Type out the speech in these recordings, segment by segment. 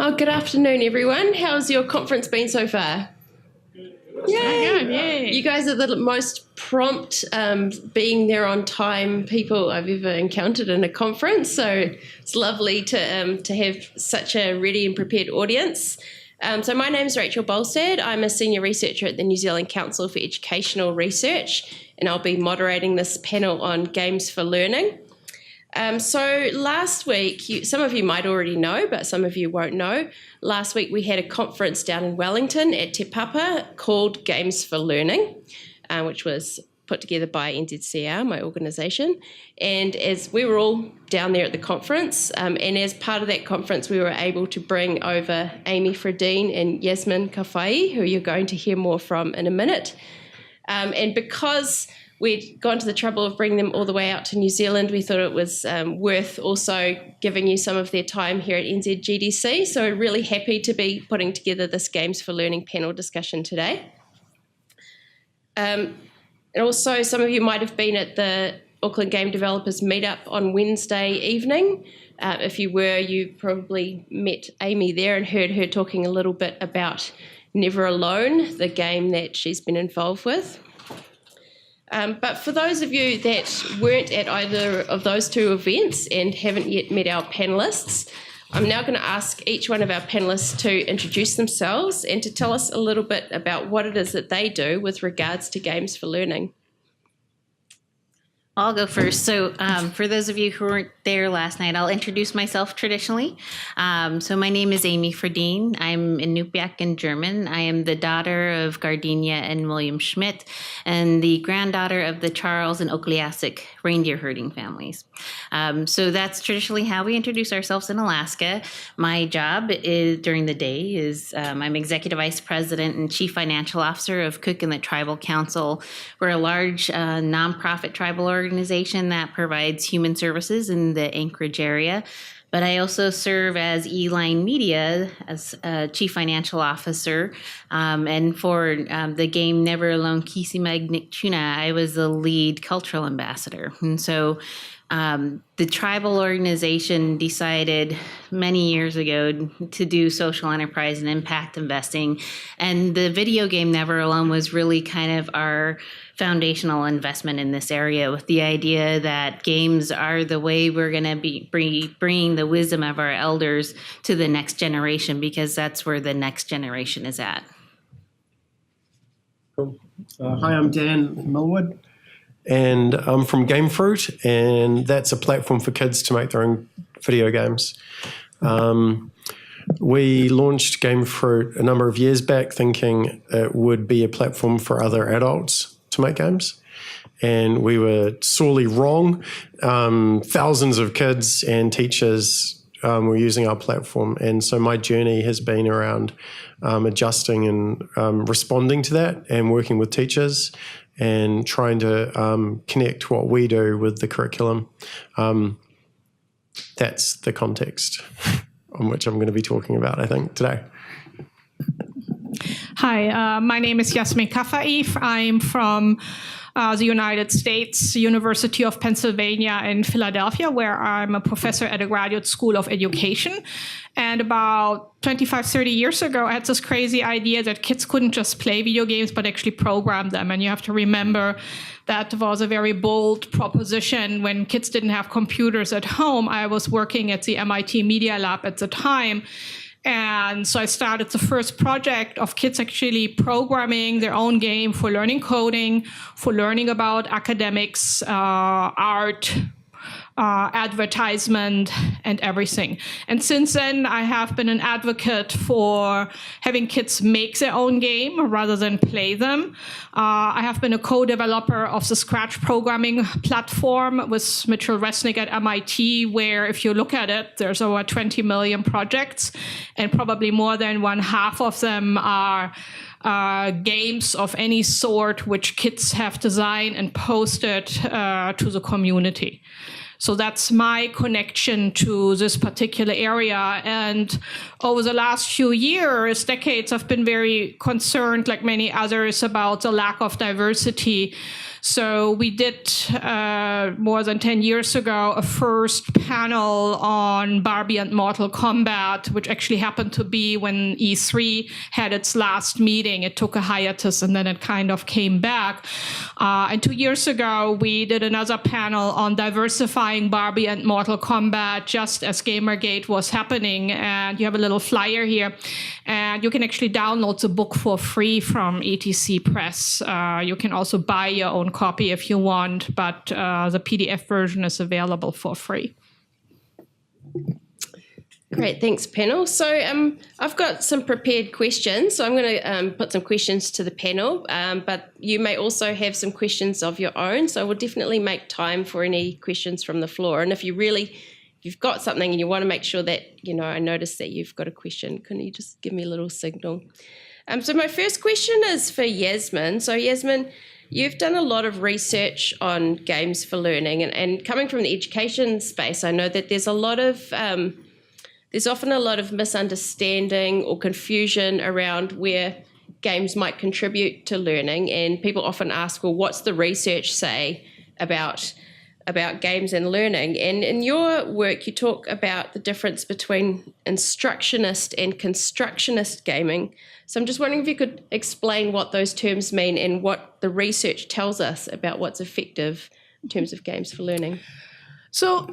Oh, good afternoon, everyone. How's your conference been so far? Yeah, you guys are the most prompt, being there on time people I've ever encountered in a conference. So it's lovely to have such a ready and prepared audience. So my name's Rachel Bolstad. I'm a senior researcher at the New Zealand Council for Educational Research, and I'll be moderating this panel on games for learning. So last week, some of you might already know, but some of you won't know. Last week we had a conference down in Wellington at Te Papa called Games for Learning, which was put together by NZCR, my organisation. And as we were all down there at the conference, and as part of that conference, we were able to bring over Amy Fredeen and Yasmin Kafai, who you're going to hear more from in a minute. And because we'd gone to the trouble of bringing them all the way out to New Zealand, we thought it was worth also giving you some of their time here at NZGDC. So we're really happy to be putting together this Games for Learning panel discussion today. And also, some of you might have been at the Auckland Game Developers Meetup on Wednesday evening. If you were, you probably met Amy there and heard her talking a little bit about Never Alone, the game that she's been involved with. But for those of you that weren't at either of those two events and haven't yet met our panellists, I'm now going to ask each one of our panellists to introduce themselves and to tell us a little bit about what it is that they do with regards to games for learning. I'll go first. So for those of you who weren't there last night, I'll introduce myself traditionally. So my name is Amy Fredeen. I'm Inupiaq in German. I am the daughter of Gardenia and William Schmidt and the granddaughter of the Charles and Okliasik reindeer herding families. So that's traditionally how we introduce ourselves in Alaska. My job is, during the day is I'm Executive Vice President and Chief Financial Officer of Cook and the Tribal Council. We're a large nonprofit tribal organization that provides human services in the Anchorage area. But I also serve as Eline Media as Chief Financial Officer. And for the game Never Alone Kisimagnik Tuna, I was the lead cultural ambassador. And so the tribal organization decided many years ago to do social enterprise and impact investing. And the video game Never Alone was really kind of our foundational investment in this area, with the idea that games are the way we're going to be bringing the wisdom of our elders to the next generation, because that's where the next generation is at. Cool. Hi, I'm Dan Milward, and I'm from Gamefruit, and that's a platform for kids to make their own video games. We launched Gamefruit a number of years back thinking it would be a platform for other adults to make games, and we were sorely wrong. Thousands of kids and teachers were using our platform, and so my journey has been around adjusting and responding to that, and working with teachers and trying to connect what we do with the curriculum. That's the context on which I'm going to be talking about, I think, today. Hi, my name is Yasmin Kafai. I'm from the United States, University of Pennsylvania in Philadelphia, where I'm a professor at a graduate school of education. And about 25, 30 years ago, I had this crazy idea that kids couldn't just play video games, but actually program them. And you have to remember that was a very bold proposition when kids didn't have computers at home. I was working at the MIT Media Lab at the time. And so I started the first project of kids actually programming their own game for learning coding, for learning about academics, art, advertisement, and everything. And since then, I have been an advocate for having kids make their own game rather than play them. I have been a co-developer of the Scratch programming platform with Mitchell Resnick at MIT, where if you look at it, there's over 20 million projects, and probably more than 1/2 of them are games of any sort which kids have designed and posted to the community. So that's my connection to this particular area. And over the last few years, decades, I've been very concerned, like many others, about the lack of diversity. So we did, more than 10 years ago, a first panel on Barbie and Mortal Kombat, which actually happened to be when E3 had its last meeting. It took a hiatus and then it kind of came back. And 2 years ago, we did another panel on diversifying Barbie and Mortal Kombat just as Gamergate was happening. And you have a little flyer here. And you can actually download the book for free from ETC Press. You can also buy your own copy if you want, but the PDF version is available for free. Great, thanks, panel. So I've got some prepared questions. So I'm going to put some questions to the panel, but you may also have some questions of your own. So we'll definitely make time for any questions from the floor. And if you've got something and you want to make sure that, I notice that you've got a question, can you just give me a little signal? So my first question is for Yasmin. So Yasmin, you've done a lot of research on games for learning, and coming from the education space, I know that there's often a lot of misunderstanding or confusion around where games might contribute to learning, and people often ask, well, what's the research say about games and learning? And in your work, you talk about the difference between instructionist and constructionist gaming. So I'm just wondering if you could explain what those terms mean and what the research tells us about what's effective in terms of games for learning. So,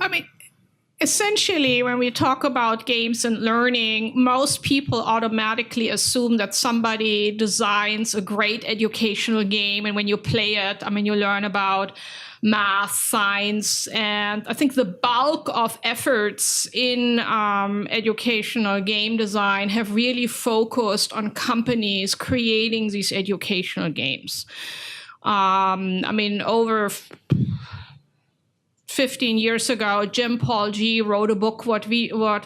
essentially, when we talk about games and learning, most people automatically assume that somebody designs a great educational game, and when you play it, you learn about math, science, and I think the bulk of efforts in educational game design have really focused on companies creating these educational games. Over 15 years ago, Jim Paul G wrote a book, what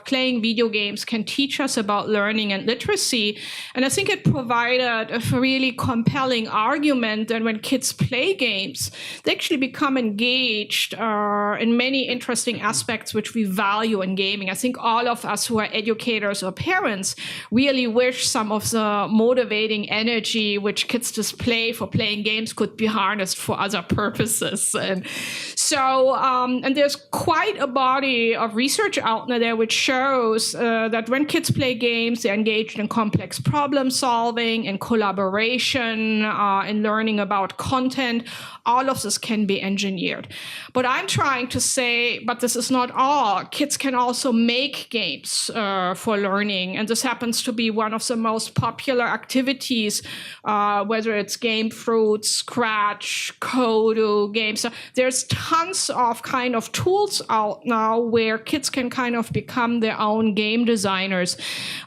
playing video games can teach us about learning and literacy. And I think it provided a really compelling argument that when kids play games, they actually become engaged in many interesting aspects which we value in gaming. I think all of us who are educators or parents really wish some of the motivating energy which kids display for playing games could be harnessed for other purposes. And so, and there's quite a body of research out there which shows that when kids play games, they're engaged in complex problem solving and collaboration, in learning about content. All of this can be engineered. But I'm trying to say, but this is not all. Kids can also make games for learning. And this happens to be one of the most popular activities, whether it's Game Fruit, Scratch, Kodu, games. There's tons of kind of tools out now where kids can kind of become their own game designers.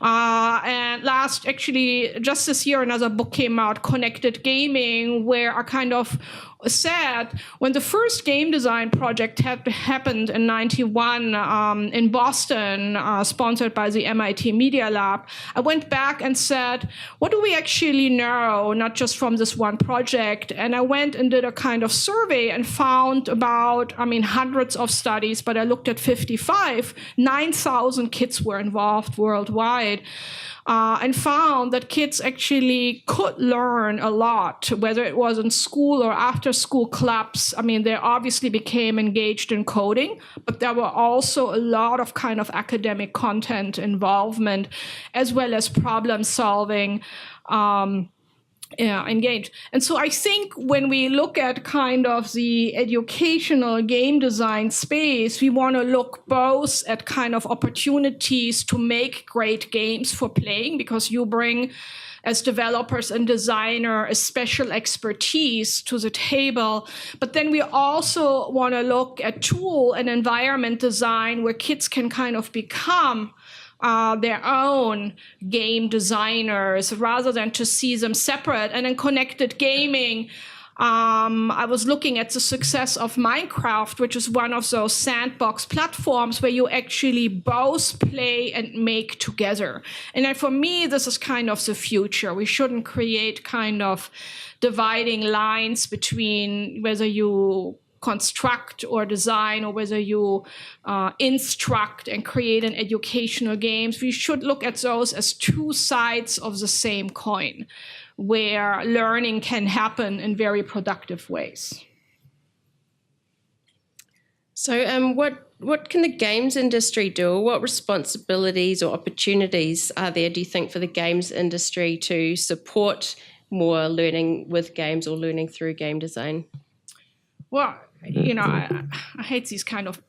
And just this year, another book came out, Connected Gaming, where I kind of said when the first game design project had happened in 91 in Boston, sponsored by the MIT Media Lab, I went back and said, what do we actually know, not just from this one project? And I went and did a kind of survey and found about, hundreds of studies, but I looked at 55, 9,000 kids were involved worldwide. And found that kids actually could learn a lot, whether it was in school or after school clubs. They obviously became engaged in coding, but there were also a lot of kind of academic content involvement, as well as problem solving. Engaged. And so I think when we look at kind of the educational game design space, we want to look both at kind of opportunities to make great games for playing, because you bring, as developers and designer, a special expertise to the table. But then we also want to look at tool and environment design where kids can kind of become their own game designers rather than to see them separate. And in connected gaming, I was looking at the success of Minecraft, which is one of those sandbox platforms where you actually both play and make together. And for me, this is kind of the future. We shouldn't create kind of dividing lines between whether you construct or design, or whether you instruct and create an educational games, we should look at those as two sides of the same coin, where learning can happen in very productive ways. So what can the games industry do? What responsibilities or opportunities are there, do you think, for the games industry to support more learning with games or learning through game design? Well, I hate these kind of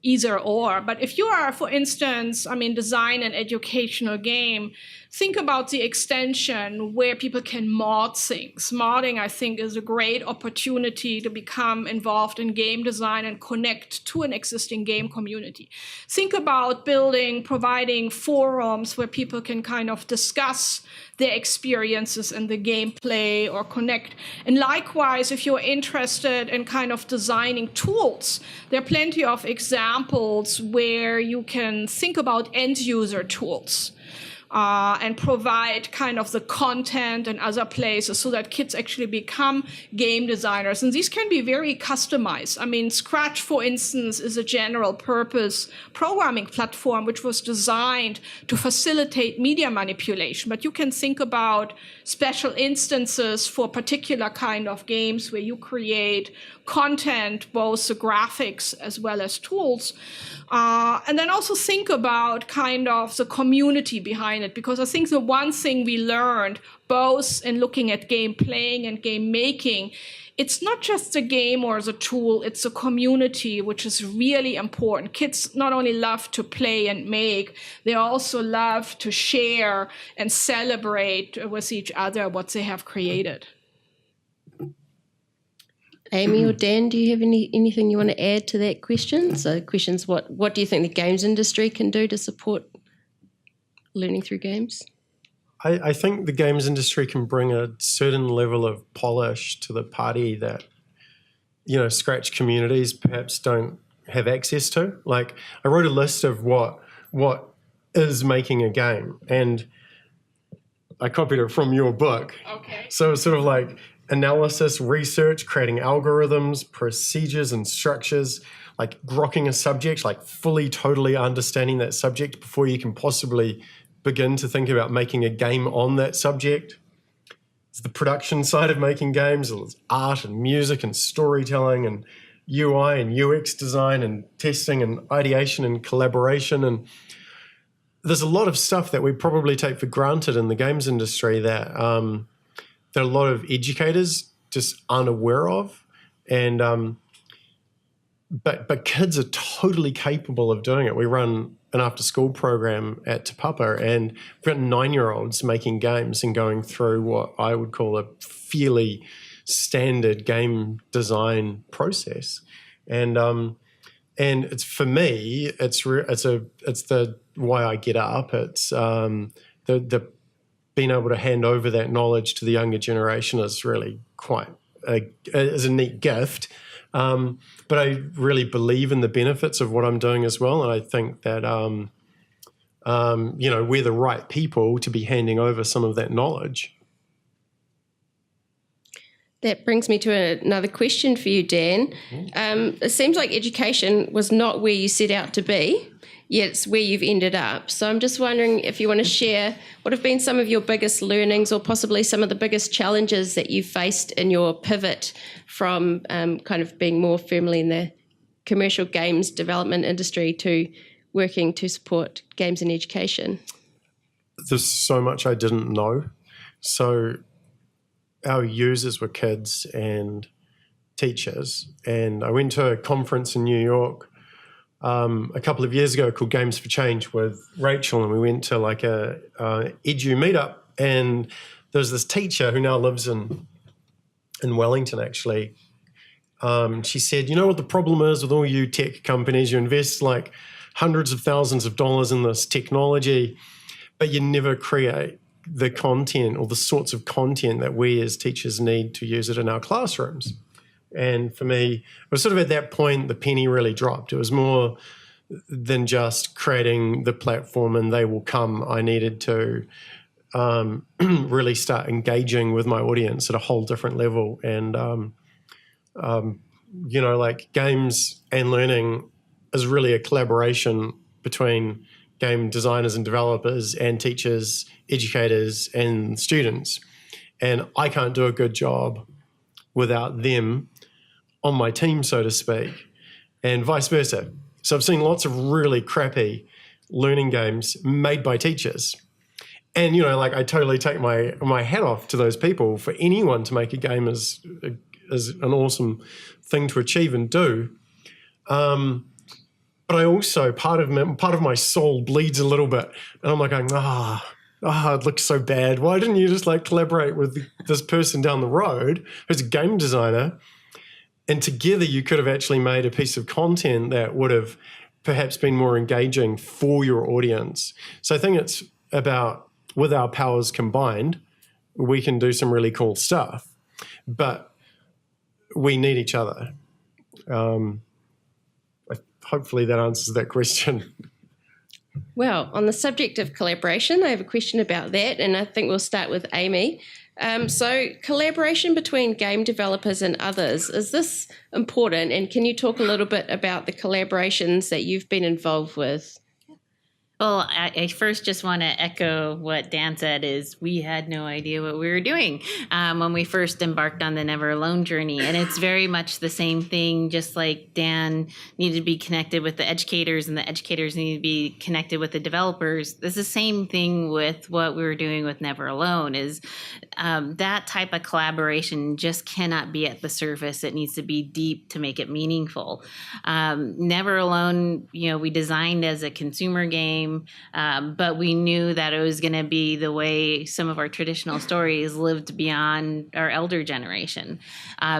either or, but if you are, for instance, design an educational game, think about the extension where people can mod things. Modding, I think, is a great opportunity to become involved in game design and connect to an existing game community. Think about providing forums where people can kind of discuss their experiences in the gameplay or connect. And likewise, if you're interested in kind of designing tools, there are plenty of examples where you can think about end user tools and provide kind of the content and other places so that kids actually become game designers. And these can be very customized. Scratch, for instance, is a general purpose programming platform which was designed to facilitate media manipulation. But you can think about special instances for particular kind of games where you create content, both the graphics as well as tools. And then also think about kind of the community behind it, because I think the one thing we learned both in looking at game playing and game making, it's not just the game or the tool, it's the community, which is really important. Kids not only love to play and make, they also love to share and celebrate with each other what they have created. Amy or Dan, do you have anything you want to add to that question? So questions, what do you think the games industry can do to support learning through games? I think the games industry can bring a certain level of polish to the party that, Scratch communities perhaps don't have access to. Like, I wrote a list of what is making a game, and I copied it from your book. Okay. So it's sort of like analysis, research, creating algorithms, procedures and structures, like grokking a subject, like fully, totally understanding that subject before you can possibly begin to think about making a game on that subject. It's the production side of making games. It's art and music and storytelling and UI and UX design and testing and ideation and collaboration. And there's a lot of stuff that we probably take for granted in the games industry that a lot of educators just aren't aware of. And but kids are totally capable of doing it. We run an after-school program at Te Papa, and we've got 9-year-olds making games and going through what I would call a fairly standard game design process. And it's, for me, it's the why I get up. It's the being able to hand over that knowledge to the younger generation is really quite is a neat gift. But I really believe in the benefits of what I'm doing as well. And I think that, we're the right people to be handing over some of that knowledge. That brings me to another question for you, Dan. It seems like education was not where you set out to be, yet it's where you've ended up. So I'm just wondering if you want to share what have been some of your biggest learnings or possibly some of the biggest challenges that you faced in your pivot from kind of being more firmly in the commercial games development industry to working to support games in education. There's so much I didn't know. So our users were kids and teachers. And I went to a conference in New York a couple of years ago called Games for Change with Rachel, and we went to like a edu meetup, and there's this teacher who now lives in Wellington, actually. She said, you know what the problem is with all you tech companies? You invest like hundreds of thousands of dollars in this technology, but you never create the content or the sorts of content that we as teachers need to use it in our classrooms. And for me, it was sort of at that point the penny really dropped. It was more than just creating the platform and they will come. I needed to really start engaging with my audience at a whole different level. And like games and learning is really a collaboration between game designers and developers and teachers, educators and students. And I can't do a good job without them on my team, so to speak, and vice versa. So I've seen lots of really crappy learning games made by teachers. And, I totally take my hat off to those people. For anyone to make a game is an awesome thing to achieve and do. But I also, part of my soul bleeds a little bit. And I'm like going, it looks so bad. Why didn't you just collaborate with this person down the road who's a game designer? And together you could have actually made a piece of content that would have perhaps been more engaging for your audience. So I think it's about, with our powers combined, we can do some really cool stuff. But we need each other. Hopefully that answers that question. Well, on the subject of collaboration, I have a question about that, and I think we'll start with Amy. So collaboration between game developers and others, is this important? And can you talk a little bit about the collaborations that you've been involved with? Well, I first just want to echo what Dan said is we had no idea what we were doing when we first embarked on the Never Alone journey. And it's very much the same thing, just like Dan needed to be connected with the educators and the educators needed to be connected with the developers. It's the same thing with what we were doing with Never Alone is that type of collaboration just cannot be at the surface. It needs to be deep to make it meaningful. Never Alone, we designed as a consumer game. But we knew that it was going to be the way some of our traditional stories lived beyond our elder generation.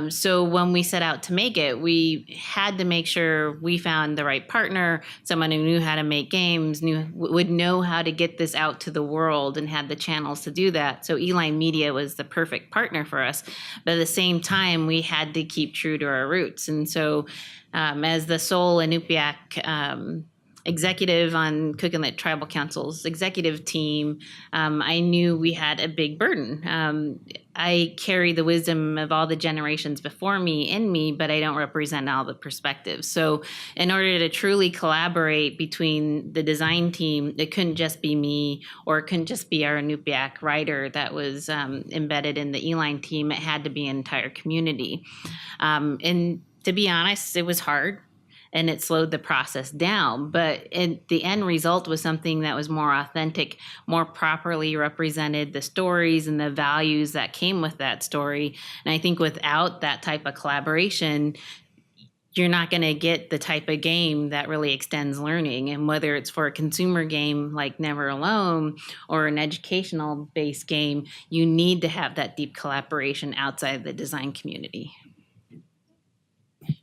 So when we set out to make it, we had to make sure we found the right partner, someone who knew how to make games, would know how to get this out to the world and had the channels to do that. So Eline Media was the perfect partner for us. But at the same time, we had to keep true to our roots. And so as the sole Inupiaq executive on Cook and Lit Tribal Council's executive team, I knew we had a big burden. I carry the wisdom of all the generations before me in me, but I don't represent all the perspectives. So in order to truly collaborate between the design team, it couldn't just be me or it couldn't just be our Inupiaq writer that was embedded in the Eline team. It had to be an entire community. And to be honest, it was hard. And it slowed the process down. But the end result was something that was more authentic, more properly represented the stories and the values that came with that story. And I think without that type of collaboration, you're not going to get the type of game that really extends learning. And whether it's for a consumer game like Never Alone or an educational-based game, you need to have that deep collaboration outside the design community.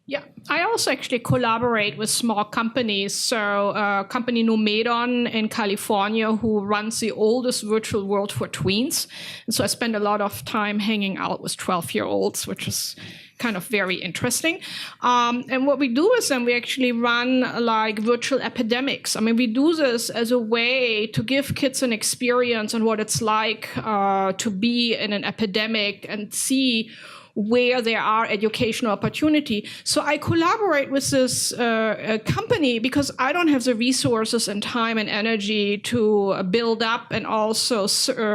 Yeah, I also actually collaborate with small companies. So a company Numedon in California who runs the oldest virtual world for tweens. And so I spend a lot of time hanging out with 12-year-olds, which is kind of very interesting. And what we do with them, we actually run like virtual epidemics. I mean, we do this as a way to give kids an experience on what it's like to be in an epidemic and see where there are educational opportunity. So I collaborate with this company because I don't have the resources and time and energy to build up and also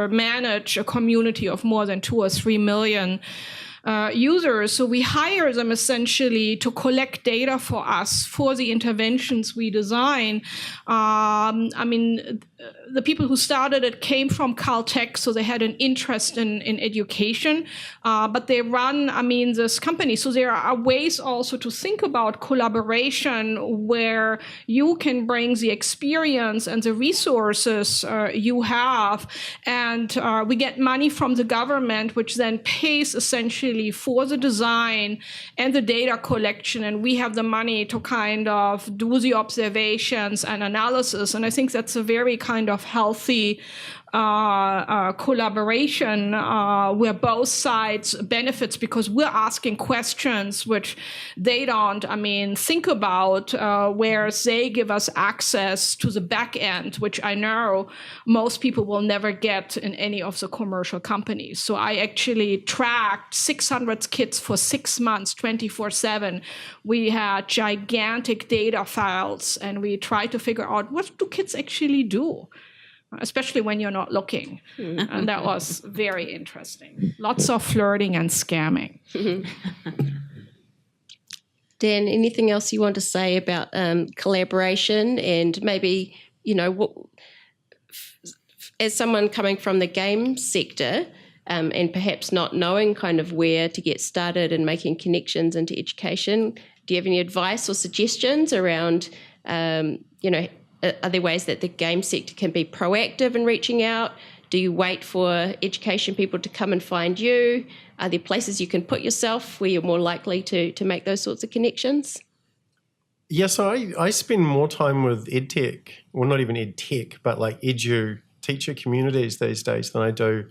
manage a community of more than 2 or 3 million users. So we hire them essentially to collect data for us for the interventions we design. I mean, the people who started it came from Caltech, so they had an interest in education, but they run, this company. So there are ways also to think about collaboration where you can bring the experience and the resources you have, and we get money from the government, which then pays essentially for the design and the data collection, and we have the money to kind of do the observations and analysis. And I think that's a very kind of healthy collaboration where both sides benefits, because we're asking questions which they don't, think about, where they give us access to the back end, which I know most people will never get in any of the commercial companies. So I actually tracked 600 kids for 6 months, 24/7. We had gigantic data files, and we tried to figure out, what do kids actually do, especially when you're not looking. And that was very interesting. Lots of flirting and scamming. Dan, anything else you want to say about collaboration, and maybe, what, as someone coming from the game sector, and perhaps not knowing kind of where to get started and making connections into education, do you have any advice or suggestions around, are there ways that the game sector can be proactive in reaching out? Do you wait for education people to come and find you? Are there places you can put yourself where you're more likely to make those sorts of connections? Yes, I spend more time with EdTech, well, not even EdTech, but like teacher communities these days than I do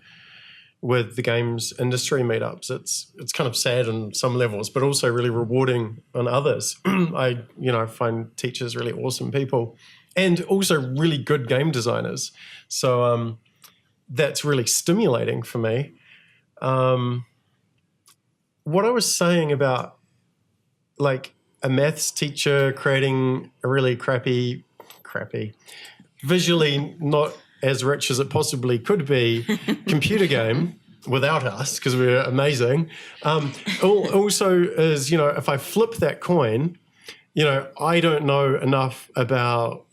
with the games industry meetups. It's kind of sad on some levels, but also really rewarding on others. I find teachers really awesome people, and also really good game designers. So that's really stimulating for me. What I was saying about like a maths teacher creating a really crappy, visually not as rich as it possibly could be computer game without us, because we're amazing. Also is, if I flip that coin, I don't know enough about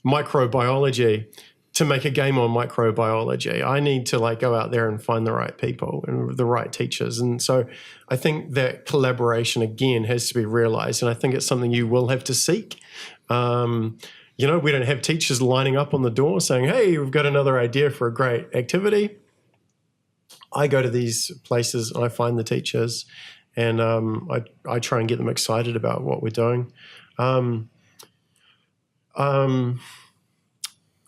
microbiology to make a game on microbiology. I need to go out there and find the right people and the right teachers. And so I think that collaboration again has to be realized. And I think it's something you will have to seek. We don't have teachers lining up on the door saying, hey, we've got another idea for a great activity. I go to these places and I find the teachers, and I try and get them excited about what we're doing.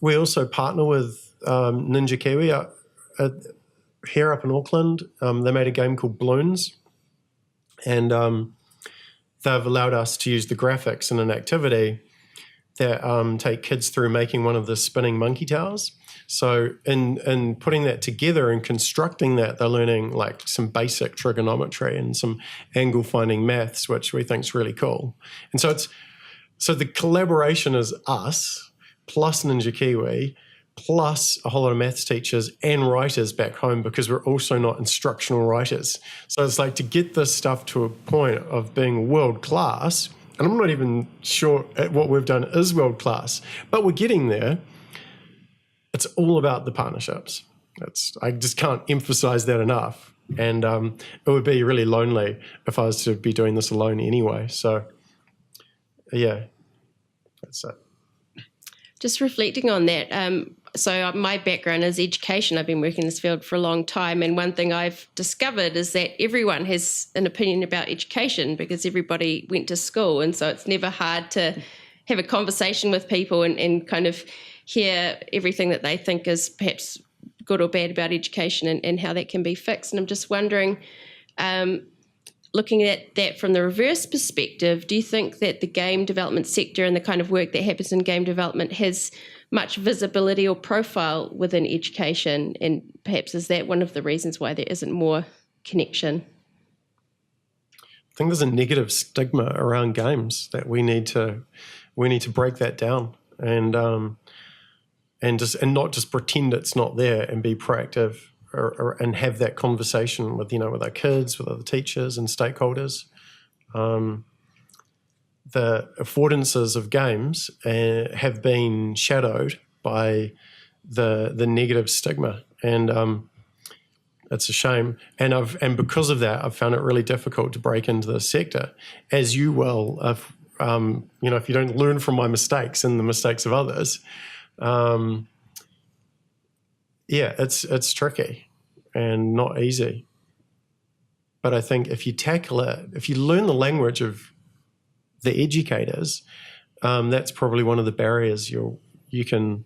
We also partner with Ninja Kiwi here up in Auckland. They made a game called Balloons, and they've allowed us to use the graphics in an activity that take kids through making one of the spinning monkey towers. So in putting that together and constructing that, they're learning some basic trigonometry and some angle finding maths, which we think is really cool. And so the collaboration is us plus Ninja Kiwi plus a whole lot of maths teachers and writers back home, because we're also not instructional writers. So it's to get this stuff to a point of being world class. And I'm not even sure what we've done is world class, but we're getting there. It's all about the partnerships. I just can't emphasize that enough. And it would be really lonely if I was to be doing this alone anyway. So, yeah, that's it. Just reflecting on that, so my background is education. I've been working in this field for a long time, and one thing I've discovered is that everyone has an opinion about education because everybody went to school, and so it's never hard to have a conversation with people and kind of hear everything that they think is perhaps good or bad about education and how that can be fixed. And I'm just wondering, looking at that from the reverse perspective, do you think that the game development sector and the kind of work that happens in game development has much visibility or profile within education? And perhaps is that one of the reasons why there isn't more connection? I think there's a negative stigma around games that we need to break that down and not just pretend it's not there, and be proactive and have that conversation with our kids, with other teachers and stakeholders. The affordances of games have been shadowed by the negative stigma, and it's a shame. And because of that, I've found it really difficult to break into the sector, as you will. If you don't learn from my mistakes and the mistakes of others, it's tricky and not easy. But I think if you tackle it, if you learn the language of the educators, that's probably one of the barriers you can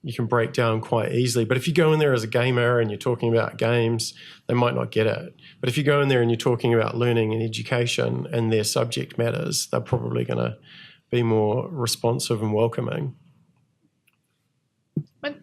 you can break down quite easily. But if you go in there as a gamer and you're talking about games, they might not get it. But if you go in there and you're talking about learning and education and their subject matters, they're probably going to be more responsive and welcoming. But,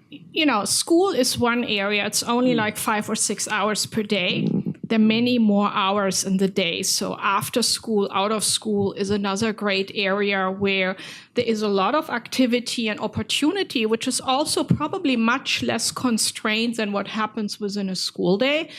school is one area. It's only like 5 or 6 hours per day. There are many more hours in the day. So after school, out of school is another great area where there is a lot of activity and opportunity, which is also probably much less constrained than what happens within a school day.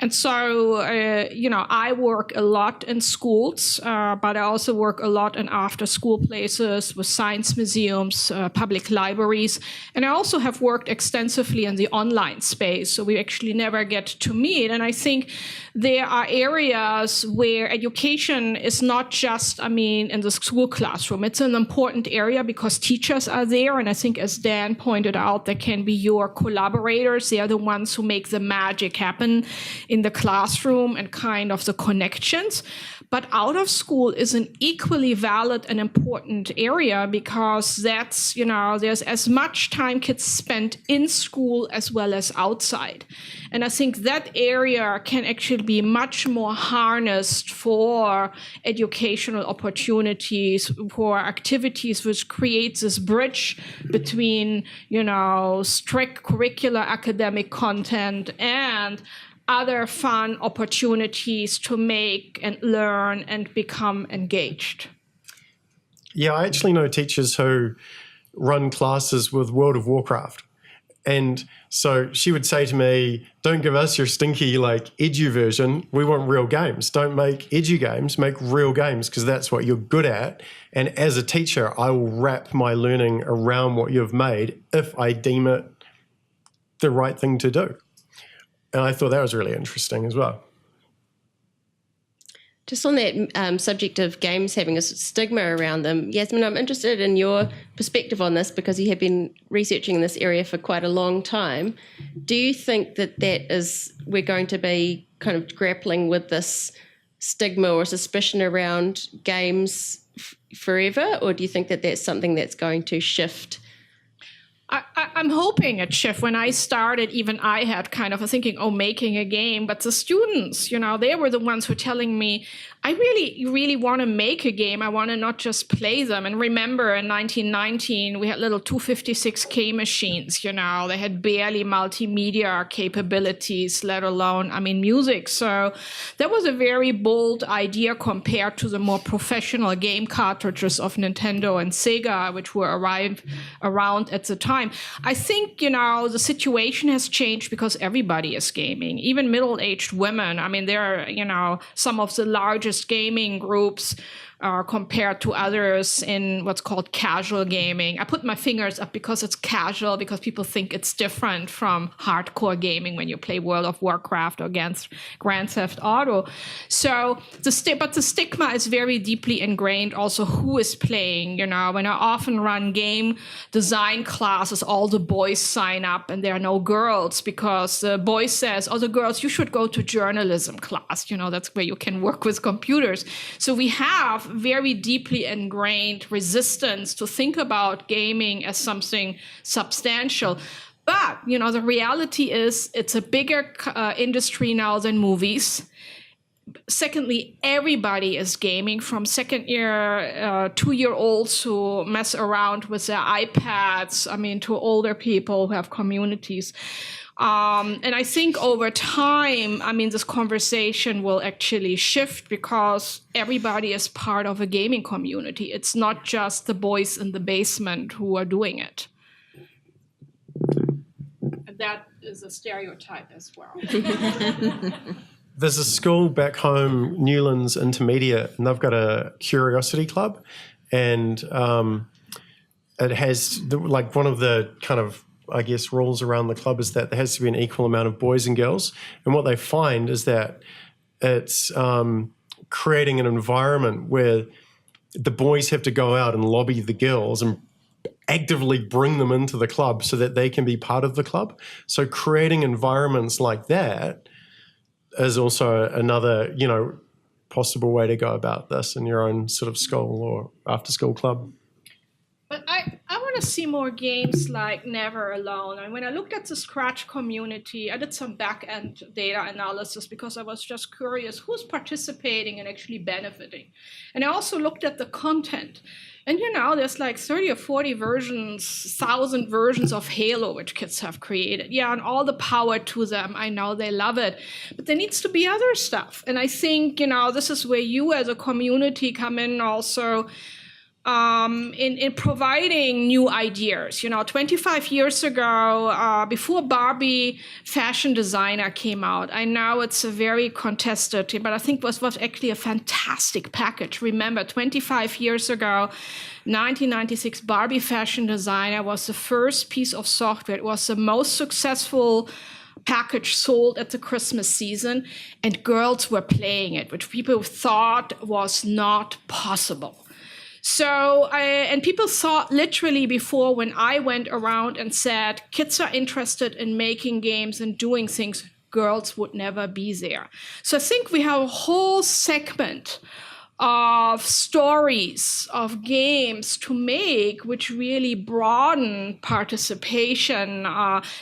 And so, I work a lot in schools, but I also work a lot in after-school places with science museums, public libraries. And I also have worked extensively in the online space, so we actually never get to meet. And I think there are areas where education is not just, in the school classroom. It's an important area because teachers are there. And I think, as Dan pointed out, they can be your collaborators. They are the ones who make the magic happen in the classroom and kind of the connections. But out of school is an equally valid and important area because that's, there's as much time kids spend in school as well as outside. And I think that area can actually be much more harnessed for educational opportunities, for activities which creates this bridge between, strict curricular academic content and other fun opportunities to make and learn and become engaged. Yeah, I actually know teachers who run classes with World of Warcraft. And so she would say to me, don't give us your stinky edu version. We want real games. Don't make edu games, make real games because that's what you're good at. And as a teacher, I will wrap my learning around what you've made if I deem it the right thing to do. And I thought that was really interesting as well. Just on that subject of games having a stigma around them, Yasmin, I'm interested in your perspective on this because you have been researching in this area for quite a long time. Do you think that we're going to be kind of grappling with this stigma or suspicion around games forever, or do you think that that's something that's going to shift? I'm hoping it shift. When I started, even I had kind of a thinking, making a game. But the students, they were the ones who were telling me, I really, really want to make a game. I want to not just play them. And remember, in 1919, we had little 256K machines, They had barely multimedia capabilities, let alone, music. So that was a very bold idea compared to the more professional game cartridges of Nintendo and Sega, which were around at the time. I think, the situation has changed because everybody is gaming, even middle-aged women. There are, some of the largest gaming groups compared to others in what's called casual gaming. I put my fingers up because it's casual, because people think it's different from hardcore gaming when you play World of Warcraft or Grand Theft Auto. So but the stigma is very deeply ingrained also who is playing. When I often run game design classes, all the boys sign up and there are no girls because the boy says, the girls, you should go to journalism class. That's where you can work with computers. So we have very deeply ingrained resistance to think about gaming as something substantial. But, the reality is it's a bigger industry now than movies. Secondly, everybody is gaming, from second-year, 2-year-olds who mess around with their iPads, to older people who have communities. And I think over time, this conversation will actually shift because everybody is part of a gaming community. It's not just the boys in the basement who are doing it. And that is a stereotype as well. There's a school back home, Newlands Intermediate, and they've got a curiosity club. And it has, one of the kind of, rules around the club is that there has to be an equal amount of boys and girls. And what they find is that it's creating an environment where the boys have to go out and lobby the girls and actively bring them into the club so that they can be part of the club. So creating environments like that is also another, possible way to go about this in your own sort of school or after-school club. But I want want to see more games like Never Alone. And when I looked at the Scratch community, I did some back-end data analysis because I was just curious who's participating and actually benefiting. And I also looked at the content. And there's like 30 or 40 versions, 1,000 versions of Halo, which kids have created. Yeah, and all the power to them. I know they love it. But there needs to be other stuff. And I think, this is where you as a community come in also in providing new ideas. 25 years ago, before Barbie Fashion Designer came out, I know it's a very contested, but I think was actually a fantastic package. Remember, 25 years ago, 1996, Barbie Fashion Designer was the first piece of software. It was the most successful package sold at the Christmas season, and girls were playing it, which people thought was not possible. So, and people thought literally before when I went around and said, kids are interested in making games and doing things, girls would never be there. So I think we have a whole segment of stories, of games to make, which really broaden participation.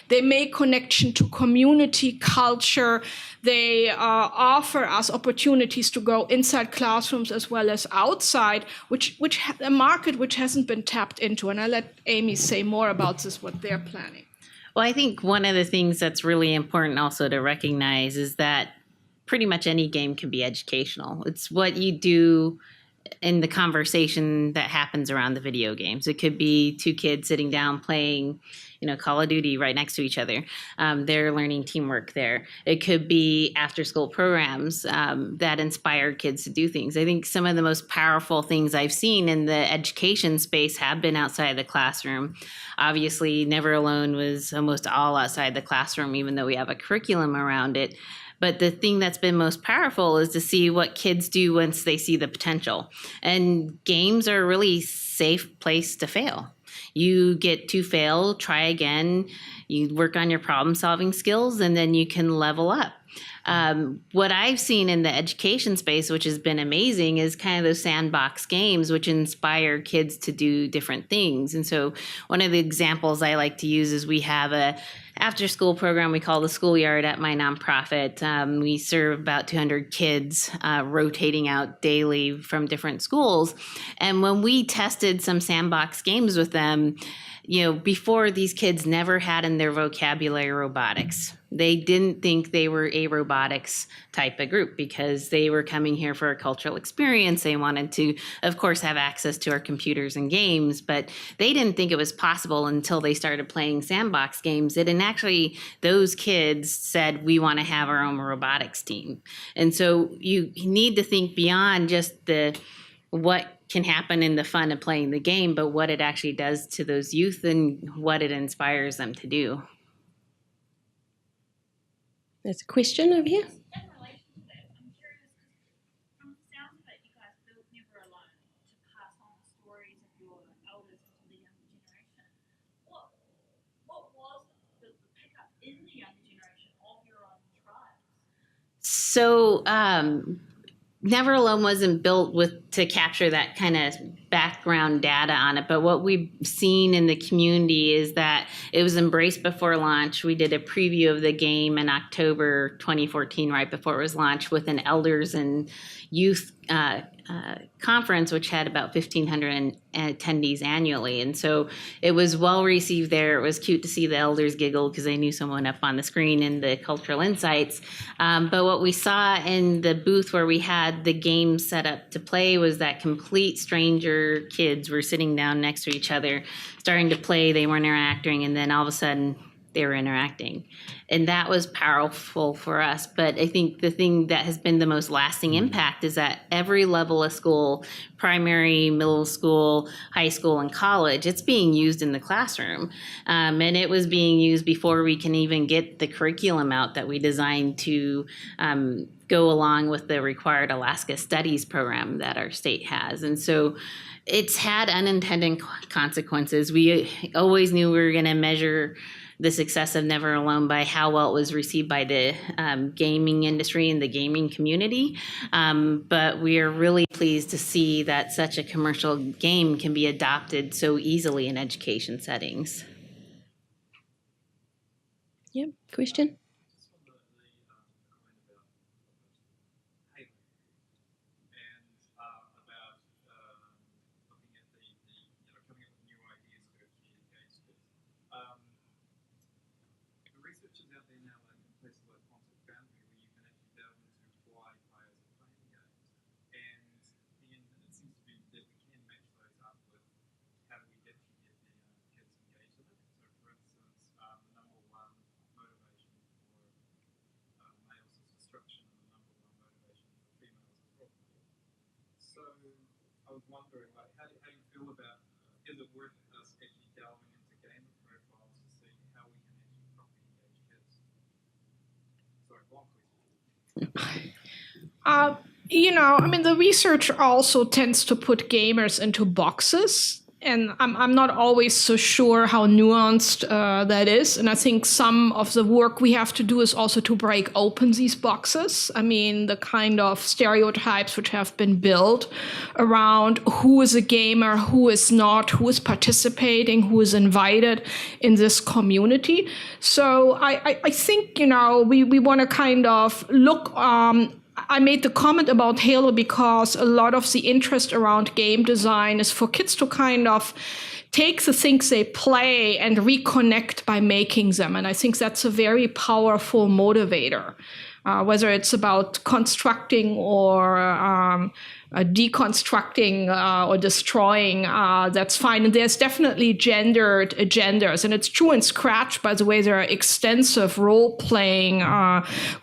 They make connection to community culture. They offer us opportunities to go inside classrooms as well as outside, which a market which hasn't been tapped into. And I'll let Amy say more about this, what they're planning. Well, I think one of the things that's really important also to recognize is that pretty much any game can be educational. It's what you do in the conversation that happens around the video games. It could be two kids sitting down playing, Call of Duty right next to each other. They're learning teamwork there. It could be after-school programs that inspire kids to do things. I think some of the most powerful things I've seen in the education space have been outside the classroom. Obviously, Never Alone was almost all outside the classroom, even though we have a curriculum around it. But the thing that's been most powerful is to see what kids do once they see the potential. And games are a really safe place to fail. You get to fail, try again, you work on your problem-solving skills, and then you can level up. What I've seen in the education space, which has been amazing, is kind of those sandbox games, which inspire kids to do different things. And so one of the examples I like to use is we have a after-school program we call the Schoolyard at my nonprofit. We serve about 200 kids rotating out daily from different schools. And when we tested some sandbox games with them, before, these kids never had in their vocabulary robotics. They didn't think they were a robotics type of group because they were coming here for a cultural experience. They wanted to, of course, have access to our computers and games, but they didn't think it was possible until they started playing sandbox games. And actually, those kids said, we want to have our own robotics team. And so you need to think beyond just what can happen in the fun of playing the game, but what it actually does to those youth and what it inspires them to do. There's a question over here. In relation to that, I'm curious, from the sounds of it, you guys built Never Alone to pass on the stories of your elders to the younger generation. What was the pickup in the younger generation of your own tribes? So, Never Alone wasn't built to capture that kind of background data on it, but what we've seen in the community is that it was embraced before launch. We did a preview of the game in October 2014, right before it was launched, with an elders and youth conference, which had about 1,500 attendees annually. And so it was well received there. It was cute to see the elders giggle because they knew someone up on the screen in the cultural insights. But what we saw in the booth where we had the game set up to play was that complete stranger kids were sitting down next to each other, starting to play. They weren't interacting, and then all of a sudden they were interacting. And that was powerful for us. But I think the thing that has been the most lasting impact is that every level of school, primary, middle school, high school, and college, it's being used in the classroom. And it was being used before we can even get the curriculum out that we designed to go along with the required Alaska Studies program that our state has. And so it's had unintended consequences. We always knew we were going to measure the success of Never Alone by how well it was received by the gaming industry and the gaming community. But we are really pleased to see that such a commercial game can be adopted so easily in education settings. Yep. Question? I was wondering, like, how do you feel about, is it worth us actually delving into gamer profiles to see how we can actually properly engage kids? Sorry, long question. The research also tends to put gamers into boxes. And I'm not always so sure how nuanced that is. And I think some of the work we have to do is also to break open these boxes. I mean, the kind of stereotypes which have been built around who is a gamer, who is not, who is participating, who is invited in this community. So I think, we want to kind of look I made the comment about Halo because a lot of the interest around game design is for kids to kind of take the things they play and reconnect by making them. And I think that's a very powerful motivator, whether it's about constructing or deconstructing or destroying, that's fine. And there's definitely gendered agendas. And it's true in Scratch, by the way, there are extensive role-playing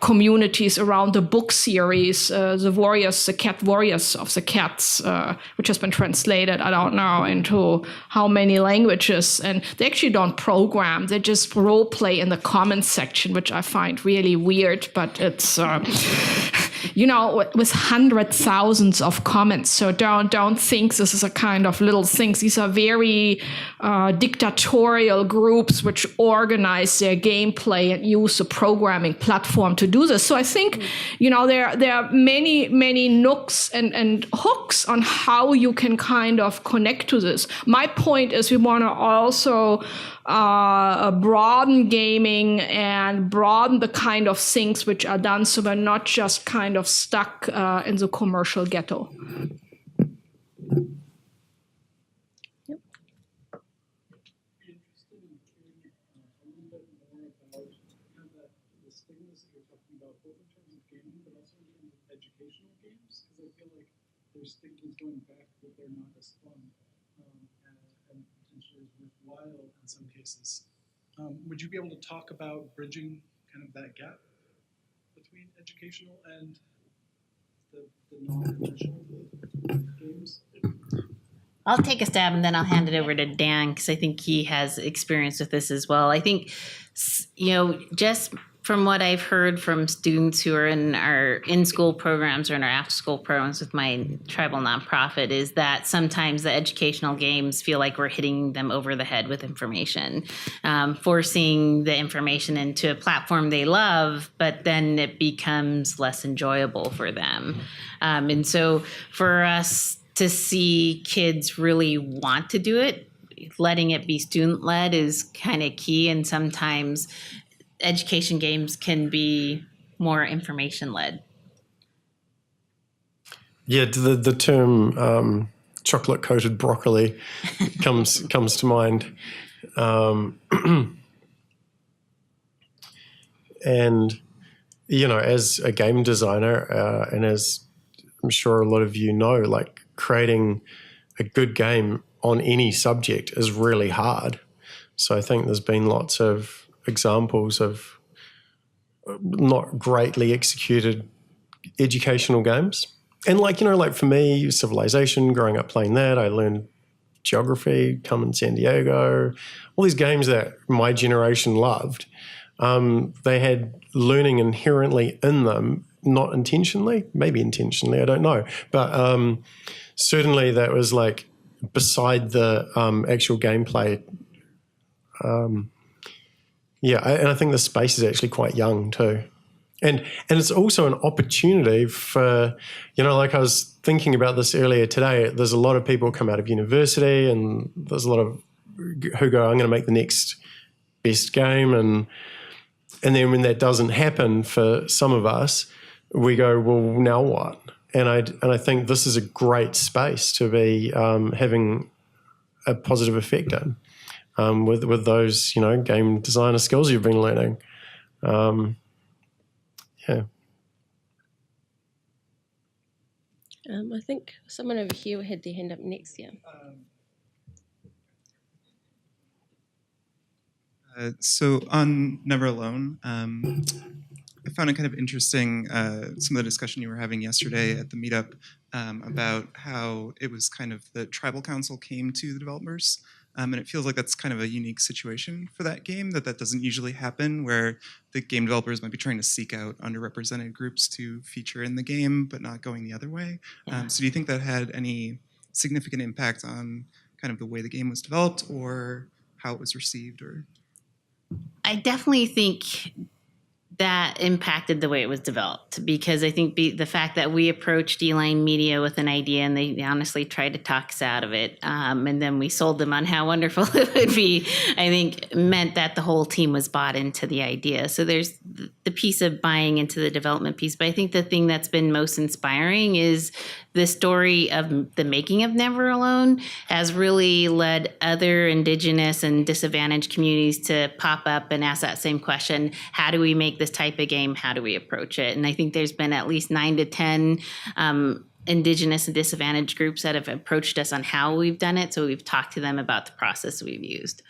communities around the book series, the Cat Warriors of the Cats, which has been translated, I don't know, into how many languages. And they actually don't program, they just role-play in the comments section, which I find really weird, but it's... with hundreds, thousands of comments. So don't think this is a kind of little things. These are very dictatorial groups which organize their gameplay and use the programming platform to do this. So I think, there are many, many nooks and hooks on how you can kind of connect to this. My point is we want to also broaden gaming and broaden the kind of things which are done so we're not just kind of stuck in the commercial ghetto. Yep. Be interested in hearing a little bit more about kind of the stigmas that you're talking about, both in terms of gaming, but also in terms of educational games, because I feel like there's stigmas going back that they're not as fun and potentially as worthwhile in some cases. Would you be able to talk about bridging kind of that gap between educational and the non-traditional games? I'll take a stab and then I'll hand it over to Dan because I think he has experience with this as well. I think, just from what I've heard from students who are in our in-school programs or in our after-school programs with my tribal nonprofit is that sometimes the educational games feel like we're hitting them over the head with information, forcing the information into a platform they love, but then it becomes less enjoyable for them. And so for us to see kids really want to do it, letting it be student-led is kind of key, and sometimes education games can be more information-led. Yeah, the term chocolate-coated broccoli comes to mind. And, as a game designer, and as I'm sure a lot of you know, like creating a good game on any subject is really hard. So I think there's been lots of examples of not greatly executed educational games. And like for me, Civilization, growing up playing that, I learned geography, Come in San Diego, all these games that my generation loved. They had learning inherently in them, not intentionally, maybe intentionally, I don't know. But certainly that was like beside the actual gameplay Yeah, and I think the space is actually quite young too. And it's also an opportunity for, like I was thinking about this earlier today, there's a lot of people come out of university and there's a lot of who go, I'm going to make the next best game. And then when that doesn't happen for some of us, we go, well, now what? And I think this is a great space to be having a positive effect in with those, game designer skills you've been learning. Yeah. I think someone over here had their hand up next, yeah. So on Never Alone, I found it kind of interesting, some of the discussion you were having yesterday at the meetup about how it was kind of the tribal council came to the developers. And it feels like that's kind of a unique situation for that game, that doesn't usually happen, where the game developers might be trying to seek out underrepresented groups to feature in the game, but not going the other way. So do you think that had any significant impact on kind of the way the game was developed or how it was received? Or I definitely think that impacted the way it was developed, because I think the fact that we approached D-Line Media with an idea and they honestly tried to talk us out of it, and then we sold them on how wonderful it would be, I think meant that the whole team was bought into the idea. So there's the piece of buying into the development piece, but I think the thing that's been most inspiring is the story of the making of Never Alone has really led other Indigenous and disadvantaged communities to pop up and ask that same question: how do we make this type of game? How do we approach it? And I think there's been at least 9 to 10 Indigenous and disadvantaged groups that have approached us on how we've done it. So we've talked to them about the process we've used.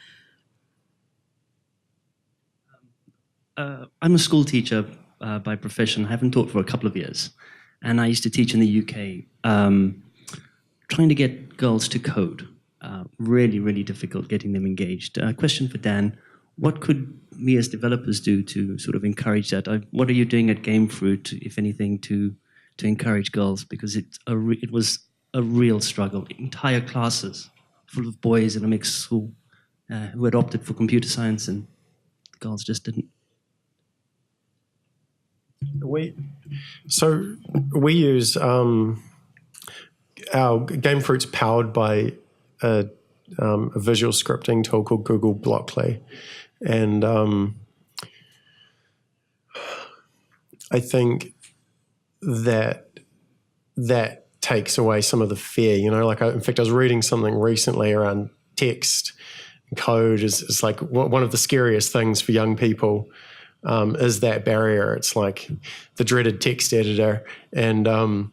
I'm a school teacher by profession. I haven't taught for a couple of years. And I used to teach in the UK, trying to get girls to code. Really, really difficult getting them engaged. Question for Dan: what could we as developers do to sort of encourage that? What are you doing at Gamefruit, if anything, to encourage girls? Because it was a real struggle. Entire classes full of boys in a mixed school who had opted for computer science, and the girls just didn't. We use our Gamefruit's powered by a visual scripting tool called Google Blockly, and I think that takes away some of the fear. In fact, I was reading something recently around text code is like one of the scariest things for young people. Is that barrier. It's like the dreaded text editor, and I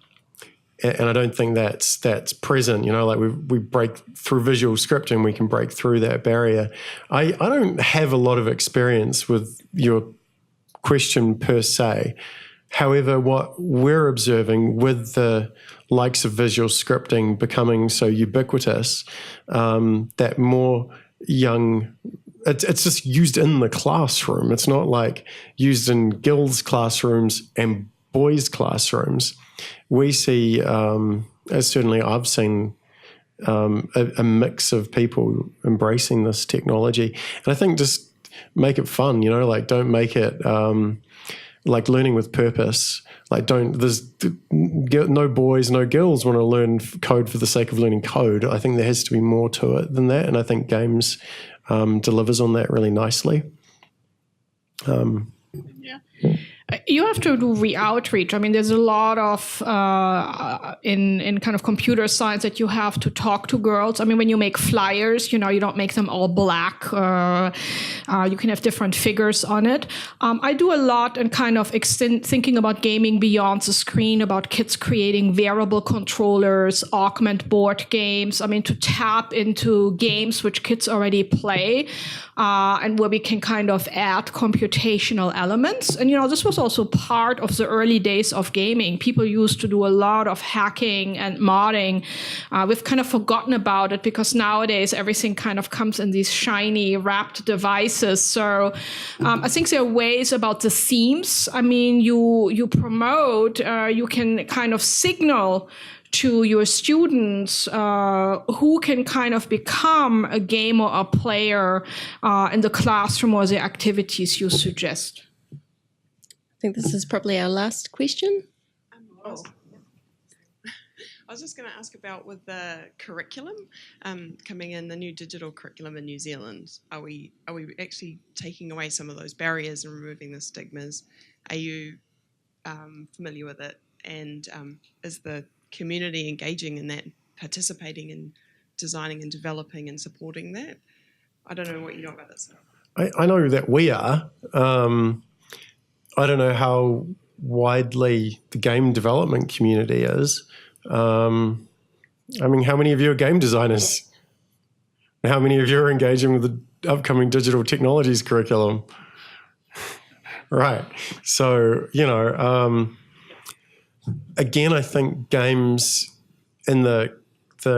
don't think that's present. Like we break through visual scripting, we can break through that barrier. I don't have a lot of experience with your question per se. However, what we're observing with the likes of visual scripting becoming so ubiquitous, that more young. It's just used in the classroom. It's not like used in girls' classrooms and boys' classrooms. We see, certainly I've seen a mix of people embracing this technology. And I think just make it fun, like don't make it like learning with purpose. Like there's no boys, no girls want to learn code for the sake of learning code. I think there has to be more to it than that. And I think games delivers on that really nicely. You have to do re-outreach. I mean, there's a lot of, in kind of computer science that you have to talk to girls. I mean, when you make flyers, you don't make them all black. You can have different figures on it. I do a lot in kind of thinking about gaming beyond the screen, about kids creating wearable controllers, augment board games. I mean, to tap into games which kids already play, and where we can kind of add computational elements. And, this was also part of the early days of gaming. People used to do a lot of hacking and modding. We've kind of forgotten about it because nowadays everything kind of comes in these shiny wrapped devices. So I think there are ways about the themes. I mean, you promote, you can kind of signal to your students who can kind of become a gamer or a player in the classroom or the activities you suggest? I think this is probably our last question. I was just going to ask about with the curriculum coming in, the new digital curriculum in New Zealand. Are we actually taking away some of those barriers and removing the stigmas? Are you familiar with it? And is the community engaging in that, participating in designing and developing and supporting that? I don't know what you know about this. I know that we are. I don't know how widely the game development community is. I mean, how many of you are game designers? How many of you are engaging with the upcoming digital technologies curriculum? Right. So, again, I think games in the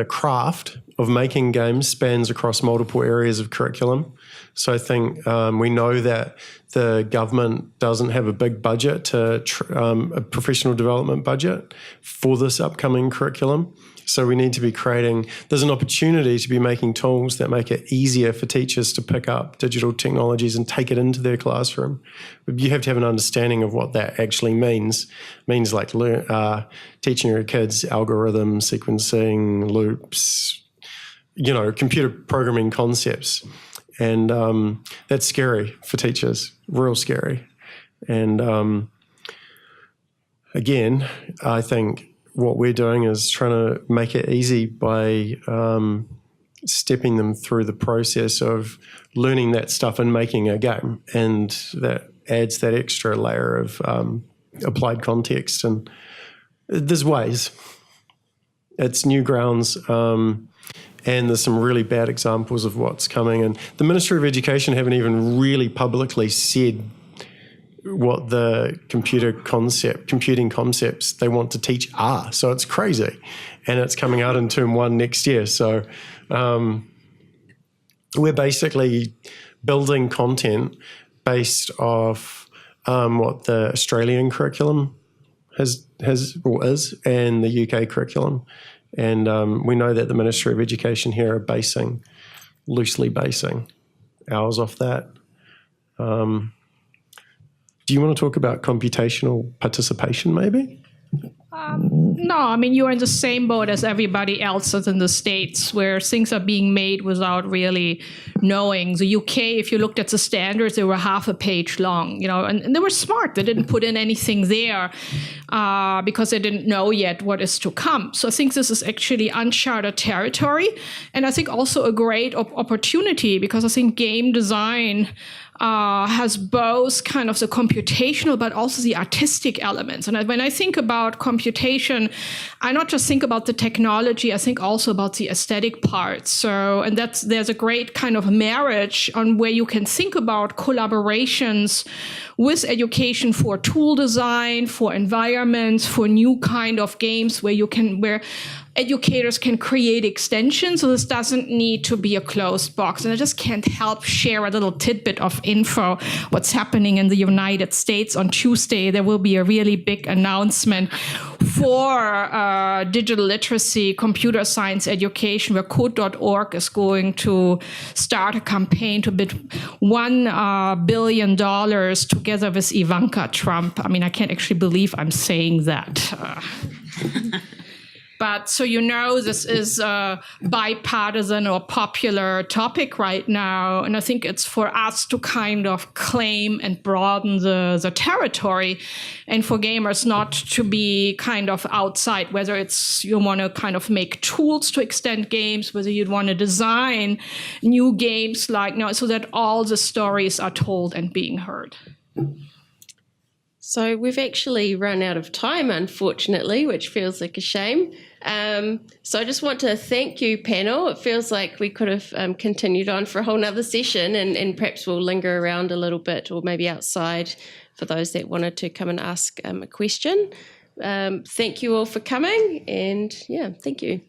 craft of making games spans across multiple areas of curriculum. So I think we know that the government doesn't have a big budget, a professional development budget for this upcoming curriculum. So we need to be there's an opportunity to be making tools that make it easier for teachers to pick up digital technologies and take it into their classroom. But you have to have an understanding of what that actually means. It means like teaching your kids algorithms, sequencing, loops, computer programming concepts. And that's scary for teachers, real scary. And again, I think what we're doing is trying to make it easy by stepping them through the process of learning that stuff and making a game. And that adds that extra layer of applied context. And there's ways. It's new grounds. And there's some really bad examples of what's coming. And the Ministry of Education haven't even really publicly said what the computing concepts they want to teach are. So it's crazy. And it's coming out in term 1 next year. So we're basically building content based off what the Australian curriculum has or is, and the UK curriculum. And we know that the Ministry of Education here are loosely basing ours off that. Do you want to talk about computational participation maybe? No, I mean, you're in the same boat as everybody else in the States, where things are being made without really knowing. The UK, if you looked at the standards, they were half a page long, and they were smart. They didn't put in anything there because they didn't know yet what is to come. So I think this is actually uncharted territory. And I think also a great opportunity, because I think game design has both kind of the computational but also the artistic elements. And when I think about computation, I not just think about the technology, I think also about the aesthetic part. So, and there's a great kind of marriage on where you can think about collaborations with education for tool design, for environments, for new kind of games where educators can create extensions. So this doesn't need to be a closed box. And I just can't help share a little tidbit of info. What's happening in the United States on Tuesday, there will be a really big announcement for digital literacy, computer science education, where code.org is going to start a campaign to bid $1 billion together with Ivanka Trump. I mean, I can't actually believe I'm saying that. But so this is a bipartisan or popular topic right now. And I think it's for us to kind of claim and broaden the territory, and for gamers not to be kind of outside, whether it's you want to kind of make tools to extend games, whether you'd want to design new games so that all the stories are told and being heard. So we've actually run out of time, unfortunately, which feels like a shame. So I just want to thank you, panel. It feels like we could have continued on for a whole nother session, and perhaps we'll linger around a little bit, or maybe outside for those that wanted to come and ask a question. Thank you all for coming, and thank you.